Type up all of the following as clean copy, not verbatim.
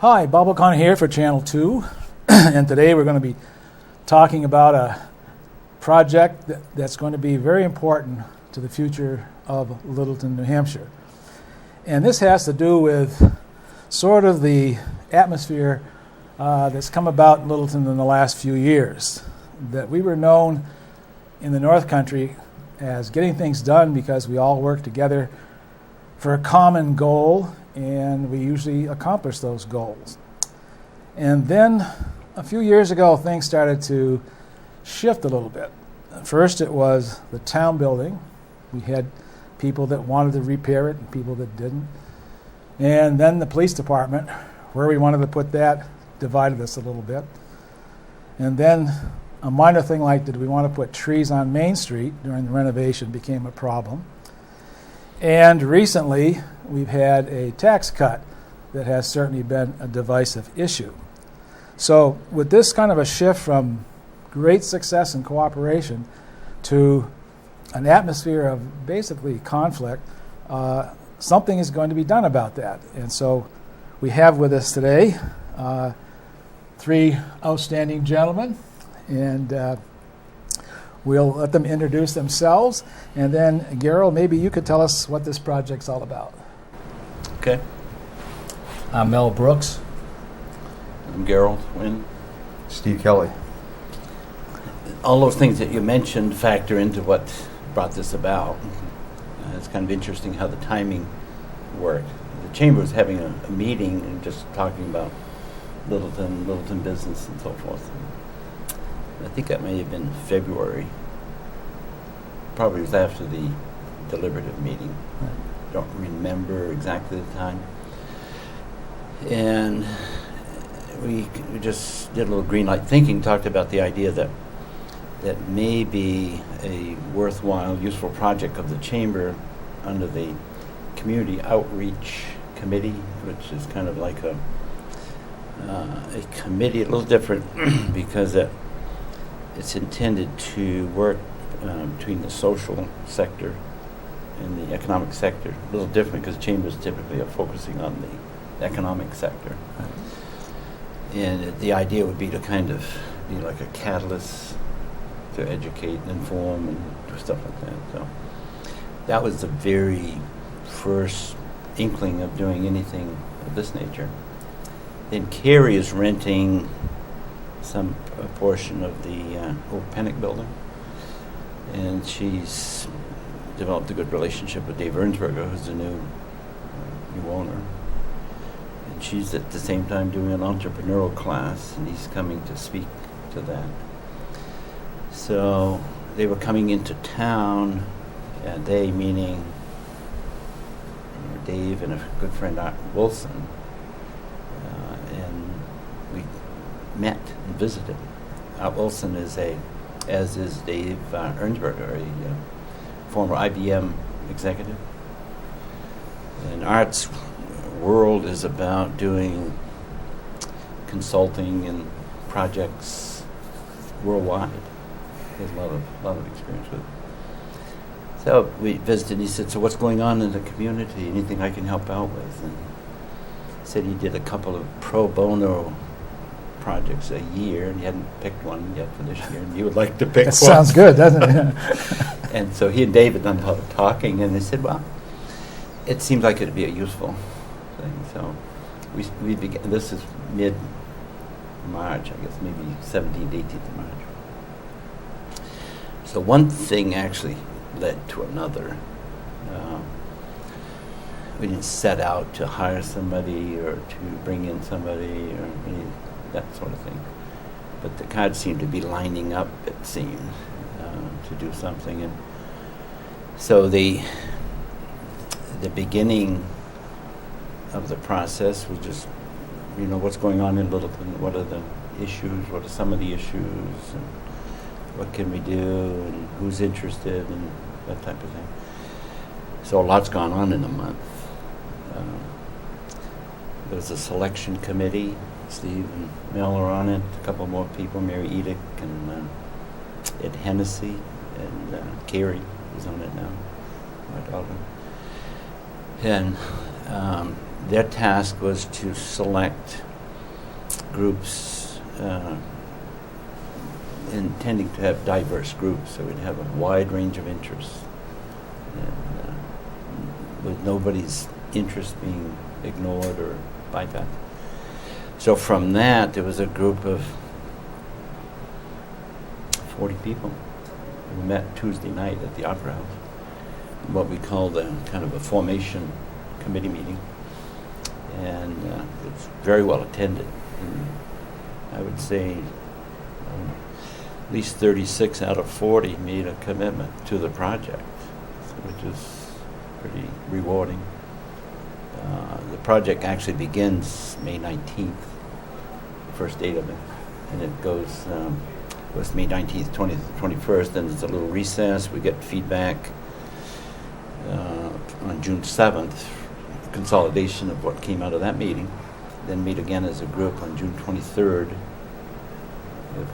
Hi, Bob O'Connor here for Channel 2, and today we're going to be talking about a project that's going to be very important to the future of Littleton, New Hampshire. And this has to do with sort of the atmosphere that's come about in Littleton in the last few years. That we were known in the North Country as getting things done because we all work together for a common goal, and we usually accomplish those goals. And then a few years ago, things started to shift a little bit. First, it was the town building. We had people that wanted to repair it and people that didn't. And then the police department, where we wanted to put that, divided us a little bit. And then a minor thing like, did we want to put trees on Main Street during the renovation, became a problem. And recently, we've had a tax cut that has certainly been a divisive issue. So with this kind of a shift from great success and cooperation to an atmosphere of basically conflict, something is going to be done about that. And so we have with us today three outstanding gentlemen, and we'll let them introduce themselves, and then, Gerald, maybe you could tell us what this project's all about. Okay. I'm Mel Brooks. I'm Gerald Wynn. Steve Kelly. All those things that you mentioned factor into what brought this about. It's kind of interesting how the timing worked. The chamber was having a meeting and just talking about Littleton business and so forth. I think that may have been February. Probably was after the deliberative meeting. I don't remember exactly the time. And we just did a little green light thinking, talked about the idea that may be a worthwhile, useful project of the chamber under the Community Outreach Committee, which is kind of like a committee, a little different because it's intended to work between the social sector and the economic sector. A little different because chambers typically are focusing on the economic sector. And the idea would be to kind of be like a catalyst to educate and inform and do stuff like that. So that was the very first inkling of doing anything of this nature. Then Carrie is renting some portion of the old Pennock building, and she's developed a good relationship with Dave Ernsberger, who's the new owner. And she's at the same time doing an entrepreneurial class, and he's coming to speak to that. So they were coming into town, and they, meaning Dave and a good friend, Art Wilson, and we met and visited. Art Wilson is as is Dave Ernsberger, a former IBM executive. And Art's world is about doing consulting and projects worldwide. He has a lot of experience with it. So we visited, he said, so what's going on in the community? Anything I can help out with? And he said he did a couple of pro bono projects a year, and he hadn't picked one yet for this year, and he would like to pick one. That sounds good, doesn't it? And so he and Dave had done a lot of talking, and they said, well, it seems like it'd be a useful thing. So we began, this is mid-March, I guess, maybe 17th, 18th of March. So one thing actually led to another. We didn't set out to hire somebody or to bring in somebody or that sort of thing. But the cards seemed to be lining up, it seemed, to do something. And so the beginning of the process was just, what's going on in Littleton, what are the issues, what are some of the issues, and what can we do, and who's interested, and that type of thing. So a lot's gone on in a month. There was a selection committee. Steve and Mel are on it. A couple more people, Mary Edick and Ed Hennessy, and Carrie is on it now, my daughter. And their task was to select groups, intending to have diverse groups, so we'd have a wide range of interests, and with nobody's interest being ignored or bypassed. So from that, there was a group of 40 people. We met Tuesday night at the Opera House, what we called a kind of a formation committee meeting, and it was very well attended. And I would say at least 36 out of 40 made a commitment to the project, which is pretty rewarding. The project actually begins May 19th, the first date of it, and it goes May 19th, 20th, 21st, then there's a little recess. We get feedback on June 7th, consolidation of what came out of that meeting, then meet again as a group on June 23rd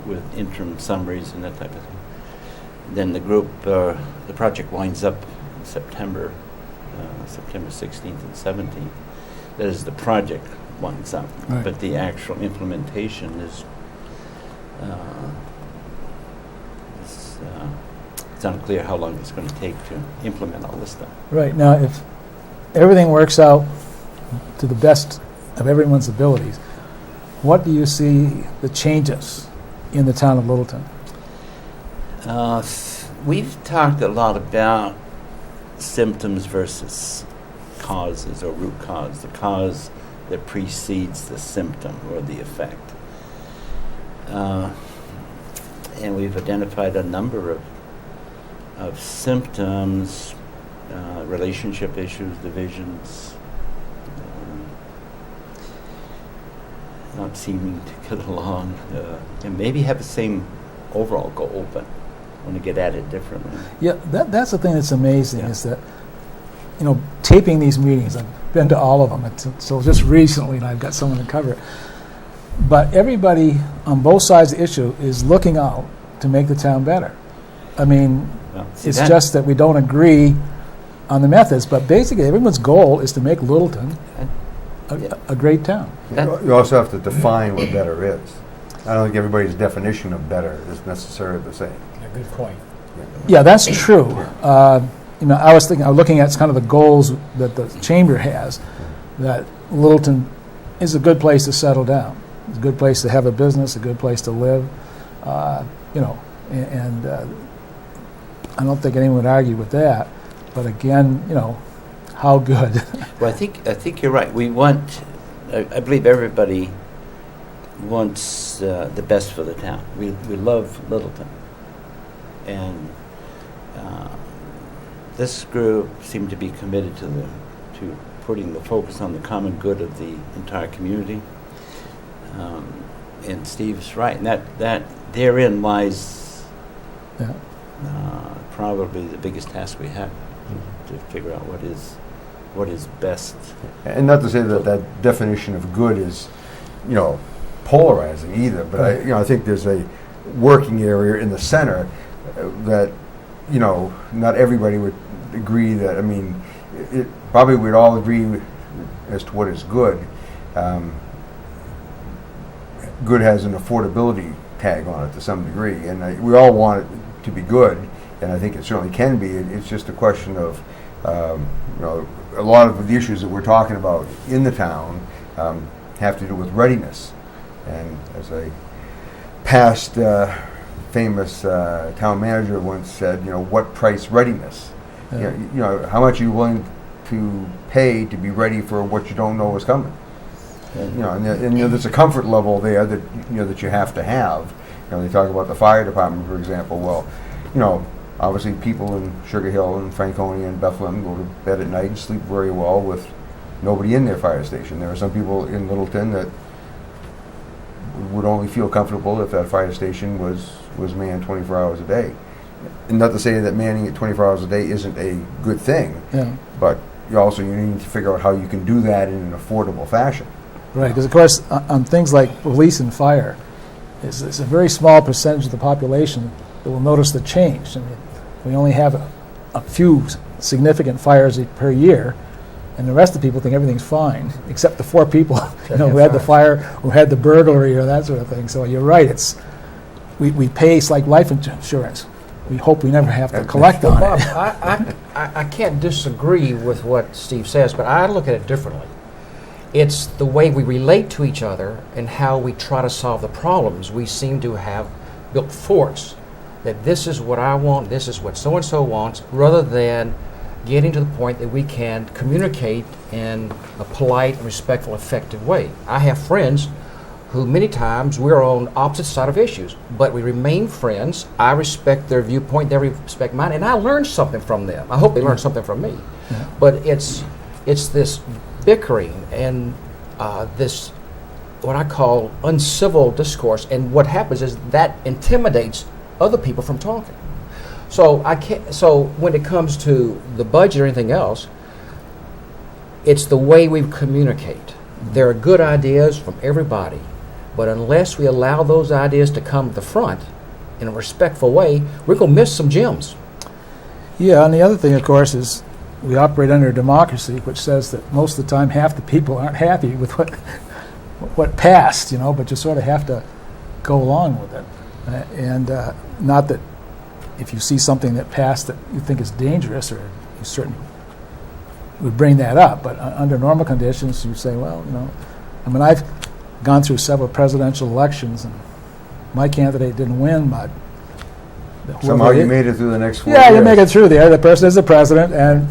with interim summaries and that type of thing. Then the group, the project winds up in September 16th and 17th. That is, the project winds up, Right. but the actual implementation is it's unclear how long it's going to take to implement all this stuff. Right. Now, if everything works out to the best of everyone's abilities, what do you see the changes in the town of Littleton? We've talked a lot about symptoms versus causes or root cause, the cause that precedes the symptom or the effect. And we've identified a number of symptoms, relationship issues, divisions, not seeming to get along, and maybe have the same overall goal, but want to get at it differently. Yeah, that's the thing that's amazing is that, taping these meetings, I've been to all of them, so just recently, and I've got someone to cover it. But everybody on both sides of the issue is looking out to make the town better. I mean, Well, see, it's just that we don't agree on the methods, but basically everyone's goal is to make Littleton a great town. You also have to define what better is. I don't think everybody's definition of better is necessarily the same. A good point. Yeah, that's true. I was looking at kind of the goals that the chamber has, that Littleton is a good place to settle down. It's a good place to have a business, a good place to live, and I don't think anyone would argue with that. But again, how good? Well, I think you're right. We want, I believe everybody wants the best for the town. We love Littleton, and this group seemed to be committed to putting the focus on the common good of the entire community. And Steve's right, and that therein lies Yeah. probably the biggest task we have, to figure out what is best. And not to say that that definition of good is, polarizing either, but I think there's a working area in the center that, not everybody would agree that, it probably we'd all agree as to what is good. Good has an affordability tag on it to some degree, and we all want it to be good, and I think it certainly can be. It's just a question of, a lot of the issues that we're talking about in the town have to do with readiness. And as a past famous town manager once said, what price readiness? Yeah. How much are you willing to pay to be ready for what you don't know is coming? And there's a comfort level there that that you have to have. They talk about the fire department, for example. Well, obviously people in Sugar Hill and Franconia and Bethlehem go to bed at night and sleep very well with nobody in their fire station. There are some people in Littleton that would only feel comfortable if that fire station was manned 24 hours a day. And not to say that manning it 24 hours a day isn't a good thing, but you need to figure out how you can do that in an affordable fashion. Right, because of course, on things like police and fire, it's a very small percentage of the population that will notice the change. We only have a few significant fires per year, and the rest of the people think everything's fine, except the 4 people, who have had the fires. fire, who had the burglary, or that sort of thing. So you're right. We pay, it's like life insurance. We hope we never have to collect Well, on Bob, it. I can't disagree with what Steve says, but I look at it differently. It's the way we relate to each other and how we try to solve the problems. We seem to have built forts that this is what I want, this is what so-and-so wants, rather than getting to the point that we can communicate in a polite, respectful, effective way. I have friends who many times we're on opposite side of issues, but we remain friends. I respect their viewpoint, they respect mine, and I learn something from them. I hope they learn something from me. Yeah. But it's this bickering and this what I call uncivil discourse, and what happens is that intimidates other people from talking. So So when it comes to the budget or anything else, it's the way we communicate. There are good ideas from everybody, but unless we allow those ideas to come to the front in a respectful way, we're going to miss some gems. Yeah, and the other thing, of course, is we operate under a democracy, which says that most of the time half the people aren't happy with what passed, but you sort of have to go along with it. And not that if you see something that passed that you think is dangerous, or you certainly would bring that up, but under normal conditions, you say, well, I've gone through several presidential elections, and my candidate didn't win, but Somehow you made it through the next 4 yeah, years. you make it through there. The person is the president, and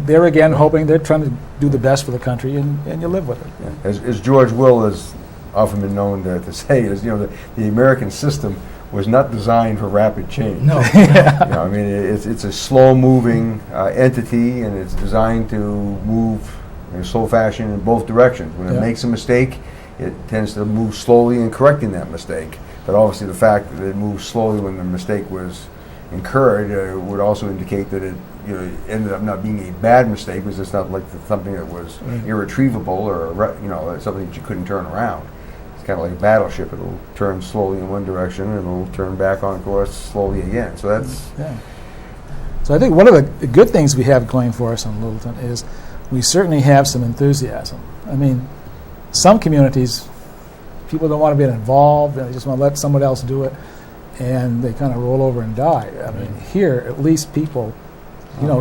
they're again hoping, they're trying to do the best for the country, and you live with it. Yeah. As George Will has often been known to say, is the American system was not designed for rapid change. No. It's a slow-moving entity, and it's designed to move in a slow fashion in both directions. When it makes a mistake, it tends to move slowly in correcting that mistake. But obviously, the fact that it moved slowly when the mistake was incurred would also indicate that it ended up not being a bad mistake, because it's not like something that was irretrievable or something that you couldn't turn around. It's kind of like a battleship. It'll turn slowly in one direction, and it'll turn back on course slowly again. So that's So I think one of the good things we have going for us in Littleton is we certainly have some enthusiasm. I mean, some communities, people don't want to be involved, and they just want to let someone else do it, and they kind of roll over and die. I mean, here, at least people,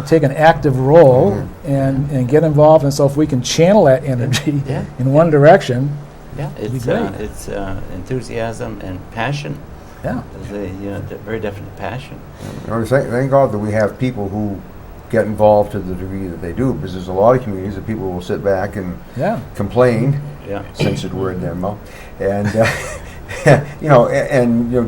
take an active role and get involved, and so if we can channel that energy in one direction, it'd be great. It's enthusiasm and passion. Yeah. There's a very definite passion. Thank God that we have people who get involved to the degree that they do, because there's a lot of communities that people will sit back and complain. Censored word there, Mo. And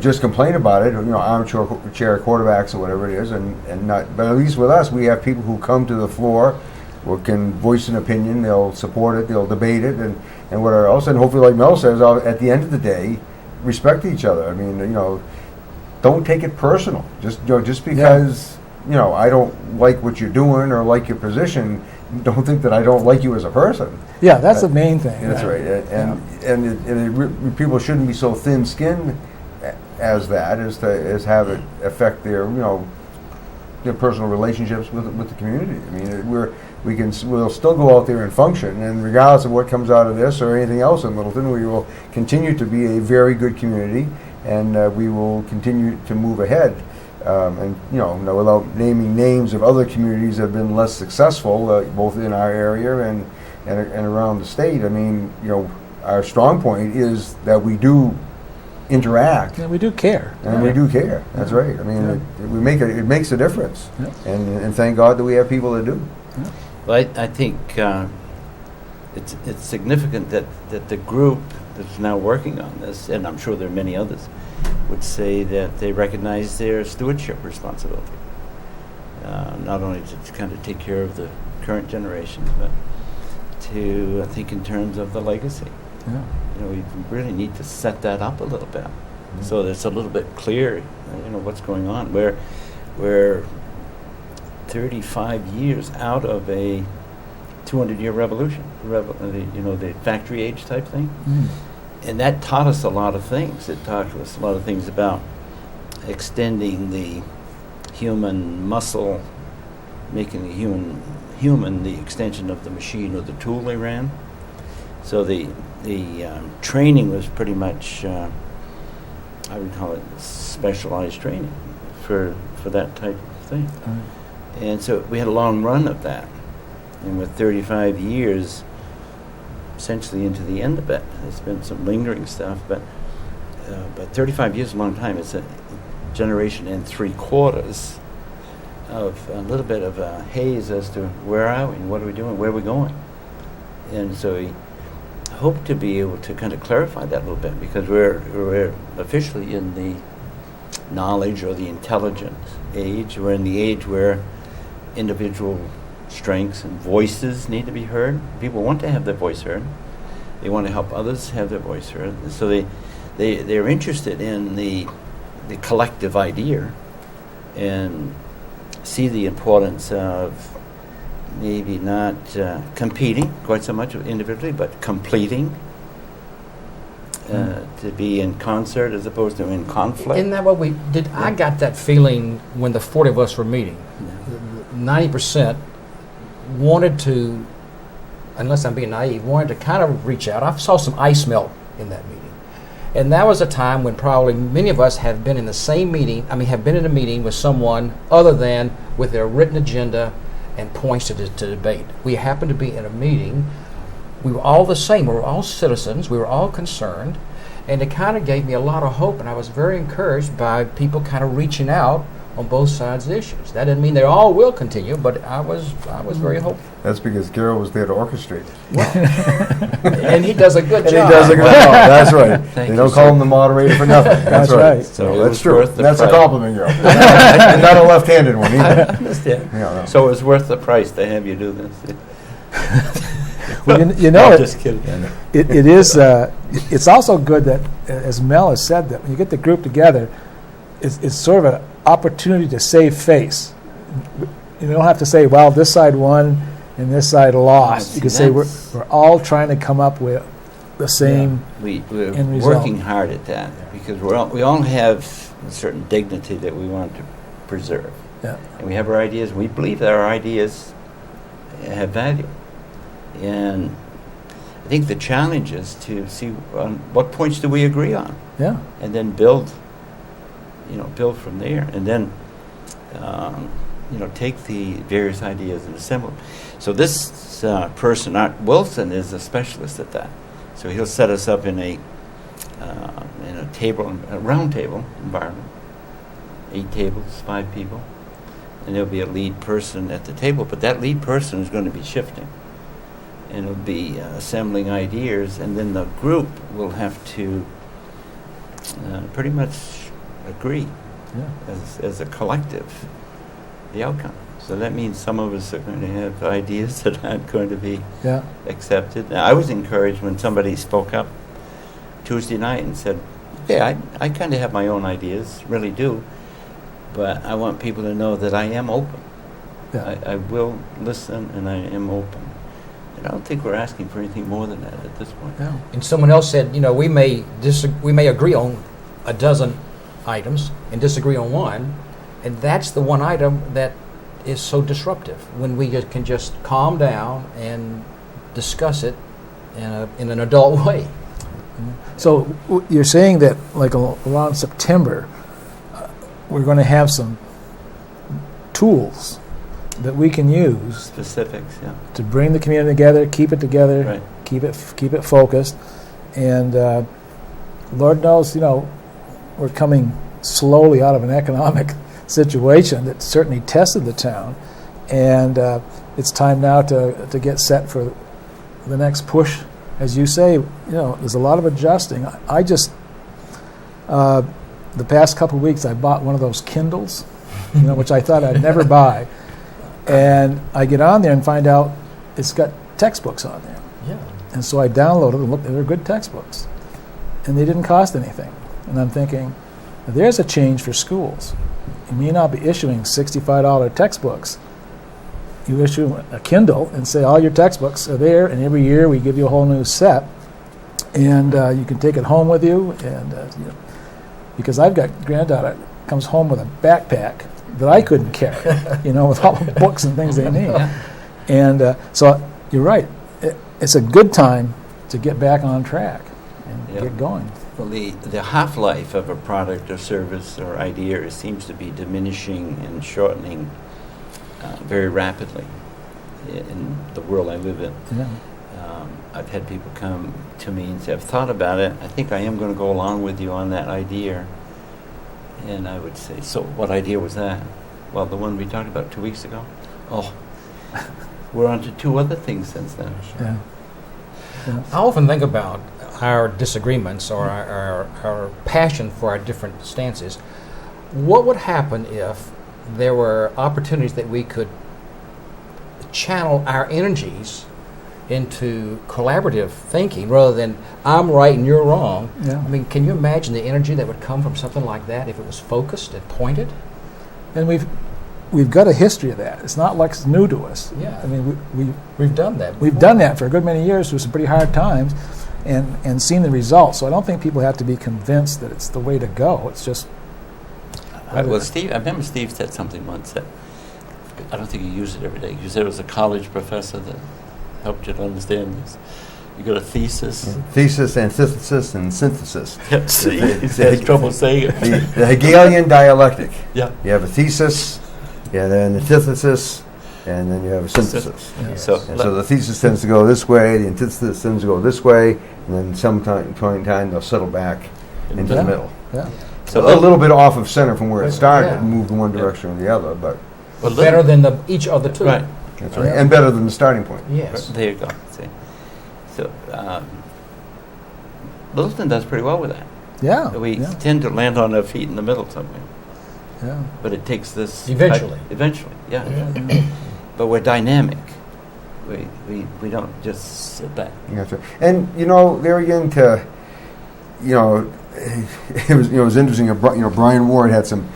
just complain about it. Armchair quarterbacks or whatever it is, and not. But at least with us, we have people who come to the floor, or can voice an opinion. They'll support it. They'll debate it, and whatever else. And hopefully, like Mel says, at the end of the day, respect each other. I mean, don't take it personal. Just because I don't like what you're doing or like your position, don't think that I don't like you as a person. Yeah, that's the main thing. That's right. And people shouldn't be so thin-skinned as have it affect their personal relationships with the community. I mean, we'll still go out there and function, and regardless of what comes out of this or anything else in Littleton, we will continue to be a very good community, and we will continue to move ahead. Without naming names of other communities that have been less successful, both in our area and around the state. I mean, our strong point is that we do interact. Yeah, we do care. And we do care. That's right. I mean, it makes a difference. Yeah. And thank God that we have people that do. Yeah. Well, I think it's significant that the group that's now working on this, and I'm sure there are many others, would say that they recognize their stewardship responsibility. Not only to kind of take care of the current generation, but to think in terms of the legacy. Yeah. We really need to set that up a little bit, so that it's a little bit clear, what's going on. We're 35 years out of a 200-year revolution, the factory age type thing. And that taught us a lot of things. It taught us a lot of things about extending the human muscle, making the human the extension of the machine or the tool they ran. So the training was pretty much, I would call it specialized training for that type of thing. And so we had a long run of that. And with 35 years, essentially into the end of it, there's been some lingering stuff, but 35 years is a long time. It's a generation and 3/4 of a little bit of a haze as to where are we and what are we doing, where are we going. And so we hope to be able to kind of clarify that a little bit, because we're officially in the knowledge or the intelligence age. We're in the age where individual strengths and voices need to be heard. People want to have their voice heard. They want to help others have their voice heard. So they're interested in the collective idea and see the importance of maybe not competing quite so much individually, but completing, to be in concert as opposed to in conflict. Isn't that what we did? I got that feeling when the 40 of us were meeting. 90% wanted to, unless I'm being naive, wanted to kind of reach out. I saw some ice melt in that meeting. And that was a time when probably many of us have been in the same meeting, have been in a meeting with someone other than with their written agenda and points to debate. We happened to be in a meeting. We were all the same. We were all citizens. We were all concerned. And it kind of gave me a lot of hope, and I was very encouraged by people kind of reaching out on both sides of the issues. That doesn't mean they all will continue, but I was very hopeful. That's because Garo was there to orchestrate. And he does a good And job. he does a good job. That's right. Thank They you, don't sir. call him the moderator for nothing. That's right. So it that's was true. worth the That's a price. compliment, Garo. And not a left-handed one either. Understand. Yeah, no. So it was worth the price to have you do this. Well, you know, No, it, just kidding. it is. It's also good that, as Mel has said, that when you get the group together, it's sort of an opportunity to save face. You don't have to say, "Well, this side won and this side lost." You can say we're all trying to come up with the same. We're end result. working hard at that because we all have a certain dignity that we want to preserve. Yeah. And we have our ideas. We believe that our ideas have value. And I think the challenge is to see what points do we agree on, Yeah. and then build from there, and then take the various ideas and assemble them. So this person, Art Wilson, is a specialist at that. So he'll set us up in a round table environment, 8 tables, 5 people, and there'll be a lead person at the table. But that lead person is going to be shifting, and it'll be assembling ideas, and then the group will have to pretty much agree Yeah. as a collective the outcome. So that means some of us are going to have ideas that aren't going to be Yeah. accepted. Now, I was encouraged when somebody spoke up Tuesday night and said, "Yeah, I kind of have my own ideas, really do, but I want people to know that I am open. Yeah. I will listen, and I am open." And I don't think we're asking for anything more than that at this point. Yeah. And someone else said, we may agree on a dozen items and disagree on one, and that's the one item that is so disruptive, when we can just calm down and discuss it in an adult way. So you're saying that, like around September, we're going to have some tools that we can use Specifics, yeah. to bring the community together, Right. keep it focused, and Lord knows, we're coming slowly out of an economic situation that certainly tested the town, and it's time now to get set for the next push. As you say, there's a lot of adjusting. I just the past couple of weeks I bought one of those Kindles, which I thought I'd never buy. And I get on there and find out it's got textbooks on there. Yeah. And so I downloaded them and looked, they're good textbooks. And they didn't cost anything. And I'm thinking, there's a change for schools. You may not be issuing $65 textbooks. You issue a Kindle and say all your textbooks are there, and every year we give you a whole new set. And you can take it home with you. And because I've got granddaughter comes home with a backpack that I couldn't carry, with all the books and things they need. And so you're right. It's a good time to get back on track and Yeah. get going. Well, the half-life of a product or service or idea seems to be diminishing and shortening very rapidly in the world I live in. Yeah. I've had people come to me and say, I've thought about it. I think I am going to go along with you on that idea. And I would say, so what idea was that? Well, the one we talked about 2 weeks ago. Oh, we're on to 2 other things since then. Yeah. Yeah. I often think about our disagreements or our passion for our different stances. What would happen if there were opportunities that we could channel our energies into collaborative thinking rather than I'm right and you're wrong? Yeah. I mean, can you imagine the energy that would come from something like that if it was focused and pointed? And we've got a history of that. It's not like it's new to us. Yeah. I mean, We've done that. we've done that for a good many years through some pretty hard times and seen the results. So I don't think people have to be convinced that it's the way to go. It's just... Well, Steve, I remember Steve said something once that I don't think you use it every day. You said it was a college professor that helped you to understand this. You got a thesis. Thesis, antithesis, and synthesis. See, he has trouble saying it. The Hegelian dialectic. Yeah. You have a thesis, you have an antithesis, and then you have a synthesis. Yes. So, And so the thesis tends to go this way, the antithesis tends to go this way, and then some point in time they'll settle back into Yeah. the middle. Yeah. So a little bit off of center from where it started, Yeah. moved in one direction or the other, but well, Better than each of the two. Right. that's right. And better than the starting point. Yes. There you go. See. So, Littleton does pretty well with that. Yeah. We yeah. tend to land on our feet in the middle somewhere. Yeah. But it takes this... Eventually. Eventually, yeah. But we're dynamic. We don't just sit back. Gotcha. And there again, it was interesting. Brian Ward had some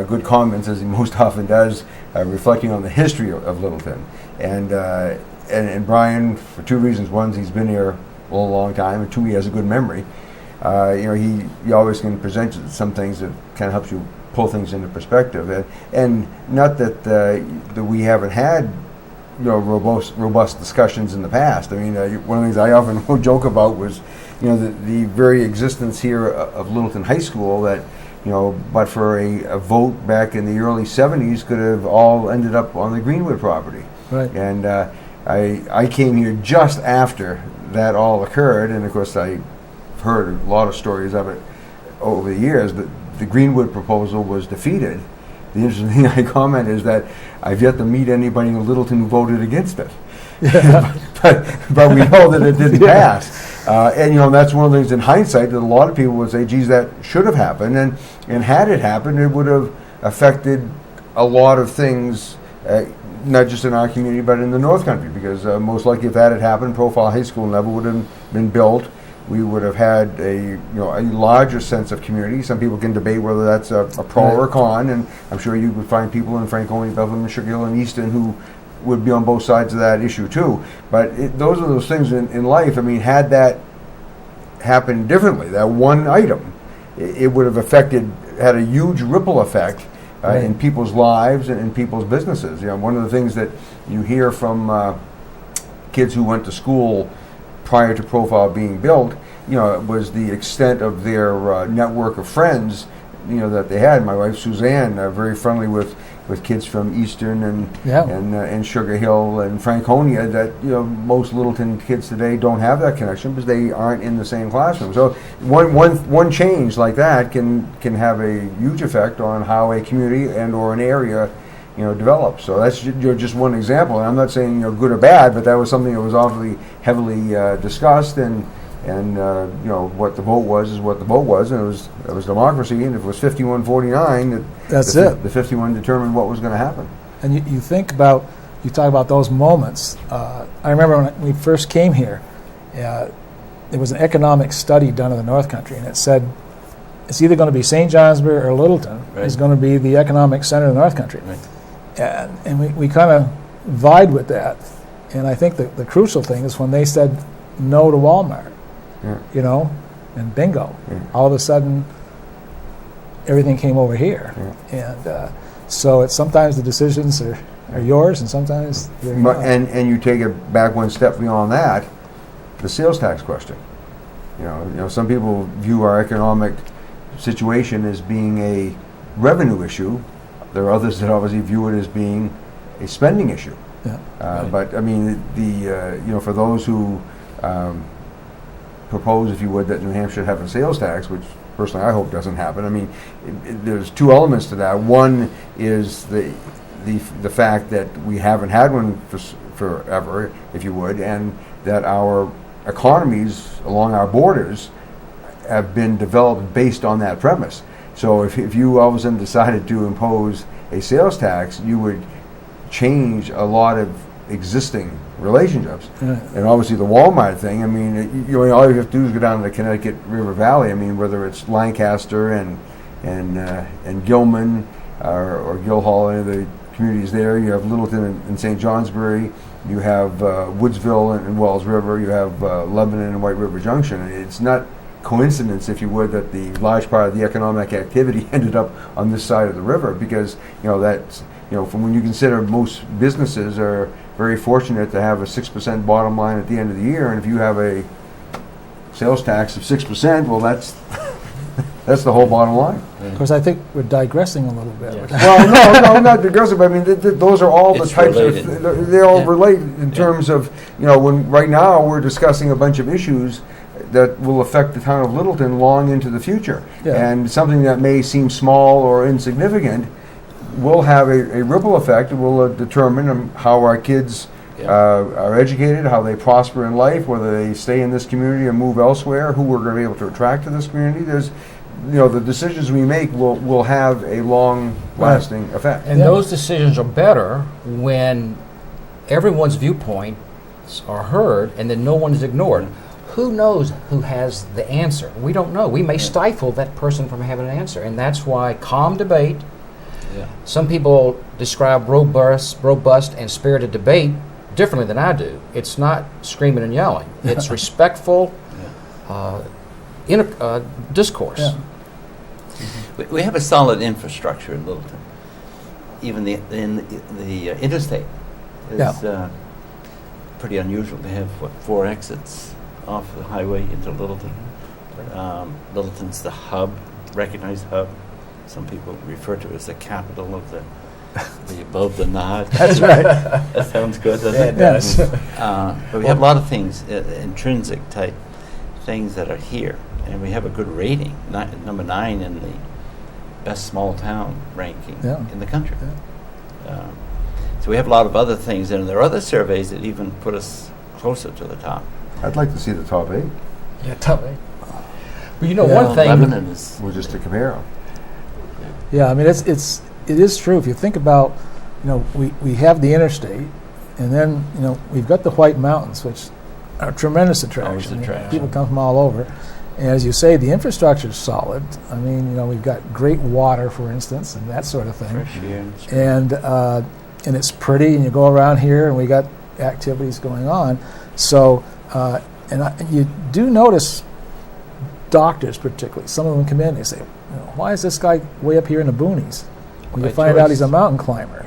good comments, as he most often does, reflecting on the history of Littleton. And Brian, for 2 reasons: one, he's been here a long time, and 2, he has a good memory. He always can present some things that kind of helps you pull things into perspective. And not that we haven't had robust discussions in the past. I mean, one of the things I often joke about was, the very existence here of Littleton High School that, but for a vote back in the early 70s could have all ended up on the Greenwood property. Right. And I came here just after that all occurred, and of course I've heard a lot of stories of it over the years. The Greenwood proposal was defeated. The interesting thing I comment is that I've yet to meet anybody in Littleton who voted against it. but we know that it didn't pass. And that's one of the things in hindsight that a lot of people would say, geez, that should have happened. And had it happened, it would have affected a lot of things, not just in our community, but in the North Country, because most likely if that had happened, Profile High School never would have been built. We would have had a larger sense of community. Some people can debate whether that's a pro or a con, and I'm sure you would find people in Franconia, Beverly, Sugar Hill, and Easton who would be on both sides of that issue too. But those are those things in life. I mean, had that happened differently, that one item, it would have had a huge ripple effect in people's lives and in people's businesses. One of the things that you hear from kids who went to school prior to Profile being built, was the extent of their network of friends, that they had. My wife Suzanne, very friendly with kids from Eastern and Sugar Hill and Franconia. That most Littleton kids today don't have that connection because they aren't in the same classroom. So one change like that can have a huge effect on how a community and or an area develop. So that's just one example. And I'm not saying good or bad, but that was something that was obviously heavily discussed, and what the vote was is what the vote was, and it was democracy. And if it was 51-49, That's it. The 51 determined what was going to happen. And you talk about those moments. I remember when we first came here, there was an economic study done in the North Country, and it said it's either going to be St. Johnsbury or Littleton is going to be the economic center of the North Country. Right. And we kind of vied with that. And I think the crucial thing is when they said no to Walmart, and bingo, all of a sudden everything came over here. And so sometimes the decisions are are yours, and sometimes they're But- not. And you take it back one step beyond that, the sales tax question. You know, some people view our economic situation as being a revenue issue. There are others that obviously view it as being a spending issue. Yeah. Right. But I mean, for those who propose, if you would, that New Hampshire should have a sales tax, which personally I hope doesn't happen. I mean, there's two elements to that. One is the fact that we haven't had one forever, if you would, and that our economies along our borders have been developed based on that premise. So if you all of a sudden decided to impose a sales tax, you would change a lot of existing relationships. Yeah. And obviously the Walmart thing, I mean, all you have to do is go down to the Connecticut River Valley. I mean, whether it's Lancaster and Gilman or Guildhall, any of the communities there. You have Littleton and St. Johnsbury. You have Woodsville and Wells River. You have Lebanon and White River Junction. And it's not coincidence, if you would, that the large part of the economic activity ended up on this side of the river, because that's from when you consider most businesses are very fortunate to have a 6% bottom line at the end of the year, and if you have a sales tax of 6%, well, that's that's the whole bottom line. Of course, I think we're digressing a little bit. Yes. Well, no, not digressive. I mean, those are all It's the types related. of. They all Yeah. relate in terms of when right now we're discussing a bunch of issues that will affect the town of Littleton long into the future, Yeah. and something that may seem small or insignificant will have a ripple effect. It will determine how our kids Yeah. are educated, how they prosper in life, whether they stay in this community or move elsewhere, who we're going to be able to attract to this community. There's the decisions we make will have a long-lasting effect. And Yeah. those decisions are better when everyone's viewpoints are heard and then no one is ignored. Who knows who has the answer? We don't know. We may stifle that person from having an answer. And that's why calm debate, Yeah. some people describe robust and spirited debate differently than I do. It's not screaming and yelling. It's respectful discourse. Yeah. We have a solid infrastructure in Littleton. Even the interstate is pretty unusual to have, 4 exits off the highway into Littleton. Littleton's the hub, recognized hub. Some people refer to it as the capital of the above the nod. That's right. That sounds good, doesn't it? Yes. But we have a lot of things, intrinsic type things that are here, and we have a good rating, number 9 in the best small town ranking Yeah. in the country. So we have a lot of other things, and there are other surveys that even put us closer to the top. I'd like to see the top 8, Yeah, tell me. But Yeah. one thing. Lebanon is just to compare them. Yeah, I mean, it is true. If you think about, we have the interstate, and then, we've got the White Mountains, which are a tremendous attraction. attraction. People come from all over. And as you say, the infrastructure is solid. I mean, we've got great water, for instance, and that sort of thing. fresh air. And it's pretty, and you go around here, and we got activities going on. So, you do notice doctors, particularly, some of them come in and they say, why is this guy way up here in the boonies? Well, you By find out choice. he's a mountain climber,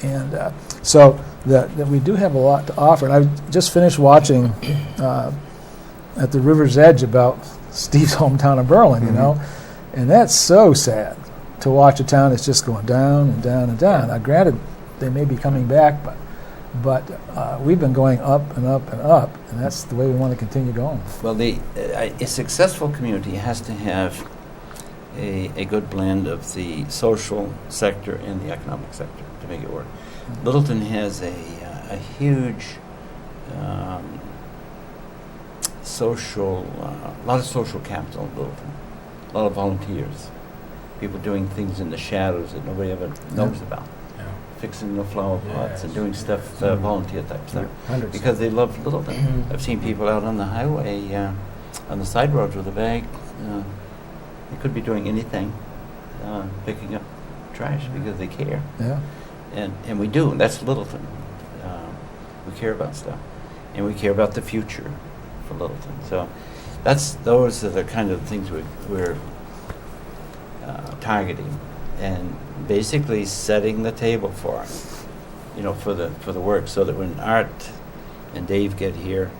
And so that we do have a lot to offer. And I just finished watching at the River's Edge about Steve's hometown of Berlin, and that's so sad to watch a town that's just going down and down and down. Now, granted, they may be coming back, but we've been going up and up and up, and that's the way we want to continue going. Well, a successful community has to have a good blend of the social sector and the economic sector to make it work. Littleton has a huge a lot of social capital in Littleton, a lot of volunteers, people doing things in the shadows that nobody ever knows about, fixing the flower pots and doing stuff, volunteer type stuff, Hundreds. because they love Littleton. I've seen people out on the highway, on the side roads with a bag. They could be doing anything, picking up trash because they care. Yeah. And we do, and that's Littleton. We care about stuff, and we care about the future for Littleton. So those are the kind of things we're targeting, and basically setting the table for it. for the work, so that when Art and Dave get here,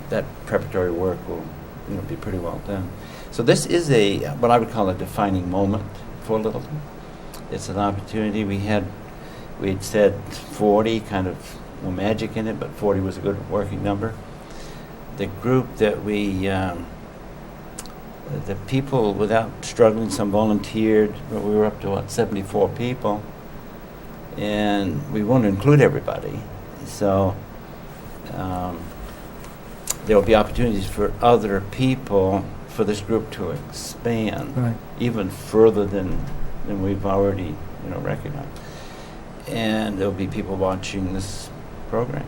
that preparatory work will be pretty well done. So this is what I would call a defining moment for Littleton. It's an opportunity. We had said 40, kind of more magic in it, but 40 was a good working number. The group that the people without struggling, some volunteered, but we were up to 74 people, and we want to include everybody. So there will be opportunities for other people, for this group to expand Right. even further than we've already recognized. And there'll be people watching this program.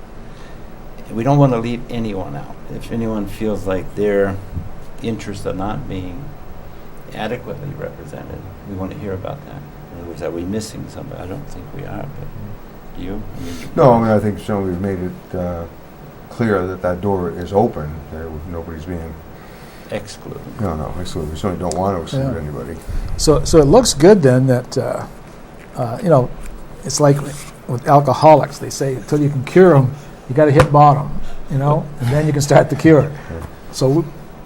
We don't want to leave anyone out. If anyone feels like their interests are not being adequately represented, we want to hear about that. In other words, are we missing somebody? I don't think we are, but do you? No, I mean, I think so. We've made it clear that door is open. Nobody's being Excluded. no. Exclude. We certainly don't want to exclude anybody. So it looks good then that, it's like with alcoholics. They say until you can cure them, you got to hit bottom, and then you can start the cure. So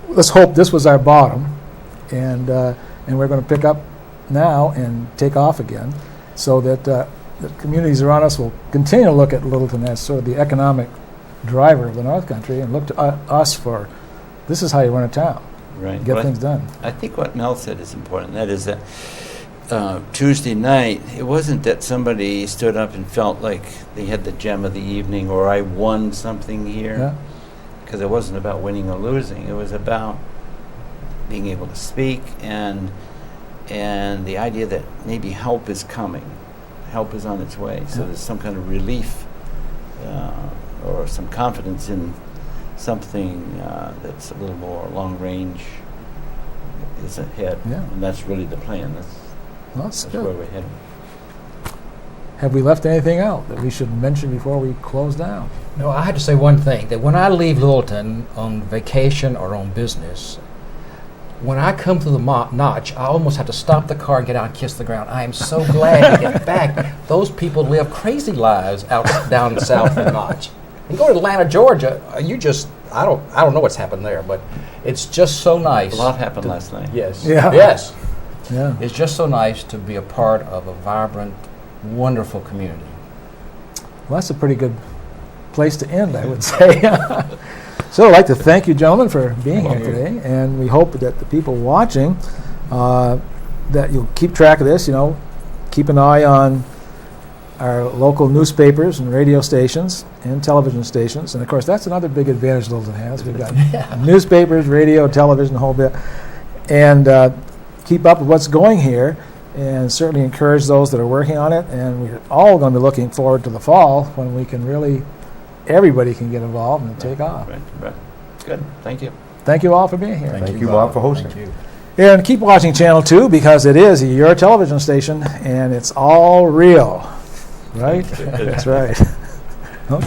let's hope this was our bottom, and we're going to pick up now and take off again, so that the communities around us will continue to look at Littleton as sort of the economic driver of the North Country and look to us for this is how you run a town, Right. get Well, things done. I think what Mel said is important. That is that Tuesday night, it wasn't that somebody stood up and felt like they had the gem of the evening or I won something here. Yeah. Because it wasn't about winning or losing. It was about being able to speak and the idea that maybe help is coming. Help is on its way. So Yeah. there's some kind of relief or some confidence in something that's a little more long range is ahead. Yeah. And that's really the plan. Well, that's That's good. where we're headed. Have we left anything out that we should mention before we close down? No, I had to say one thing, that when I leave Littleton on vacation or on business, when I come through the notch, I almost have to stop the car and get out and kiss the ground. I am so glad to get back. Those people live crazy lives out down south in Notch. You go to Atlanta, Georgia, I don't know what's happened there, but it's just so nice. A lot happened last night. Yes. Yeah. Yes. Yeah. It's just so nice to be a part of a vibrant, wonderful community. Well, that's a pretty good place to end, I would say. So I'd like to thank you, gentlemen, for being here today, and we hope that the people watching, that you'll keep track of this, keep an eye on our local newspapers and radio stations and television stations. And, of course, that's another big advantage Littleton has. We've got newspapers, radio, television, a whole bit. And keep up with what's going here, and certainly encourage those that are working on it. And we're all going to be looking forward to the fall when we can really, everybody can get involved and take off. Right. Good. Thank you. Thank you all for being here. Thank you, Bob, for hosting. Thank you. And keep watching Channel 2 because it is your television station and it's all real. Right? That's right. Oh.